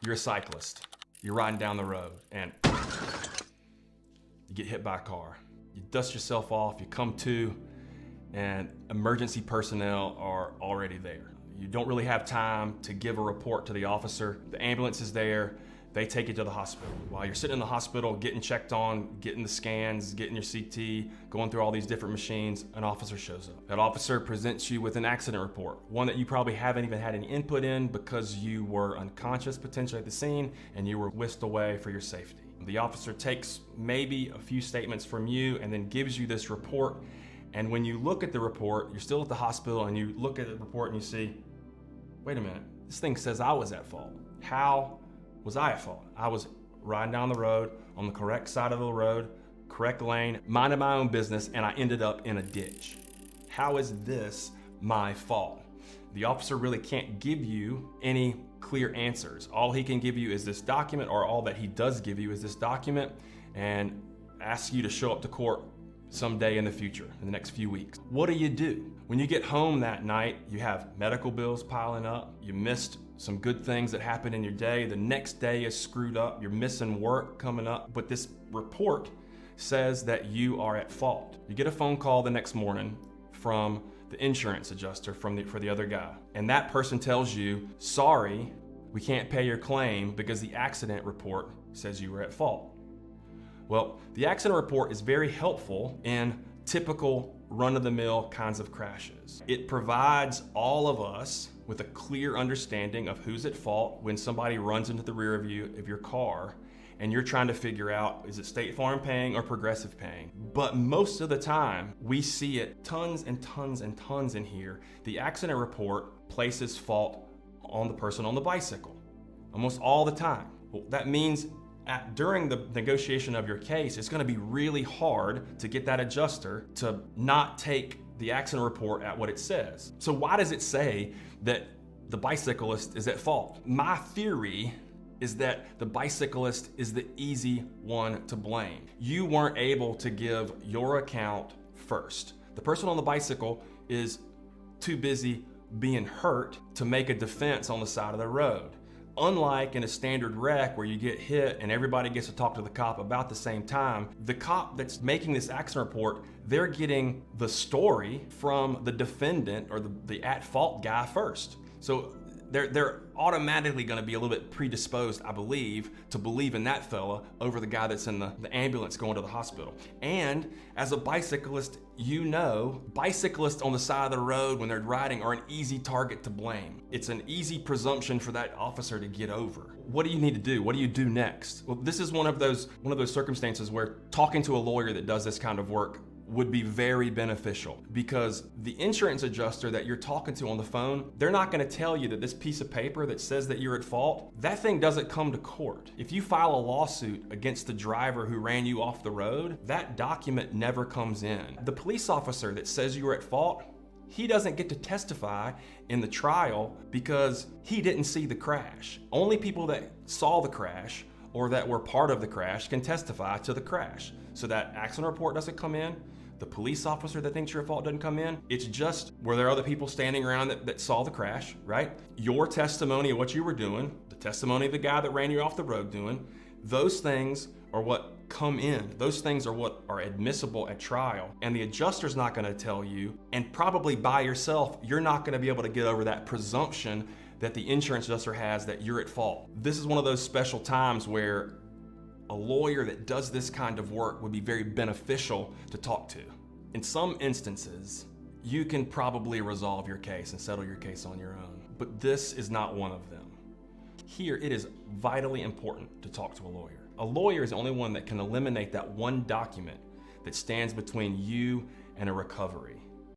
You're a cyclist. You're riding down the road and you get hit by a car. You dust yourself off, you come to, and emergency personnel are already there. You don't really have time to give a report to the officer. The ambulance is there. They take you to the hospital. While you're sitting in the hospital, getting checked on, getting the scans, getting your CT, going through all these different machines, an officer shows up. That officer presents you with an accident report, one that you probably haven't even had any input in because you were unconscious potentially at the scene and you were whisked away for your safety. The officer takes maybe a few statements from you and then gives you this report. And when you look at the report, you're still at the hospital and you look at the report and you see, wait a minute, this thing says I was at fault. How was I at fault? I was riding down the road on the correct side of the road, correct lane, minding my own business, and I ended up in a ditch. How is this my fault? The officer really can't give you any clear answers. All he can give you is this document, or all that he does give you is this document, and asks you to show up to court someday in the future, in the next few weeks. What do? When you get home that night, you have medical bills piling up, you missed some good things that happened in your day, the next day is screwed up, you're missing work coming up, but this report says that you are at fault. You get a phone call the next morning from the insurance adjuster for the other guy, and that person tells you, sorry, we can't pay your claim because the accident report says you were at fault. Well, the accident report is very helpful in typical run-of-the-mill kinds of crashes. It provides all of us with a clear understanding of who's at fault when somebody runs into the rear view of your car and you're trying to figure out, is it State Farm paying or Progressive paying? But most of the time, we see it tons and tons and tons in here. The accident report places fault on the person on the bicycle, almost all the time. Well, that means during the negotiation of your case, it's gonna be really hard to get that adjuster to not take the accident report at what it says. So why does it say that the bicyclist is at fault? My theory is that the bicyclist is the easy one to blame. You weren't able to give your account first. The person on the bicycle is too busy being hurt to make a defense on the side of the road. Unlike in a standard wreck where you get hit and everybody gets to talk to the cop about the same time, the cop that's making this accident report, they're getting the story from the defendant or the at-fault guy first. So they're automatically gonna be a little bit predisposed, I believe, to believe in that fella over the guy that's in the ambulance going to the hospital. And as a bicyclist, you know, bicyclists on the side of the road when they're riding are an easy target to blame. It's an easy presumption for that officer to get over. What do you need to do? What do you do next? Well, this is one of those circumstances where talking to a lawyer that does this kind of work would be very beneficial, because the insurance adjuster that you're talking to on the phone, they're not going to tell you that this piece of paper that says that you're at fault, that thing doesn't come to court. If you file a lawsuit against the driver who ran you off the road, that document never comes in. The police officer that says you were at fault, he doesn't get to testify in the trial because he didn't see the crash. Only people that saw the crash or that were part of the crash can testify to the crash. So that accident report doesn't come in. The police officer that thinks you're at fault doesn't come in. It's just, were there other people standing around that saw the crash, right? Your testimony of what you were doing, the testimony of the guy that ran you off the road doing, those things are what come in. Those things are what are admissible at trial. And the adjuster's not gonna tell you, and probably by yourself, you're not gonna be able to get over that presumption that the insurance adjuster has that you're at fault. This is one of those special times where a lawyer that does this kind of work would be very beneficial to talk to. In some instances, you can probably resolve your case and settle your case on your own, but this is not one of them. Here, it is vitally important to talk to a lawyer. A lawyer is the only one that can eliminate that one document that stands between you and a recovery.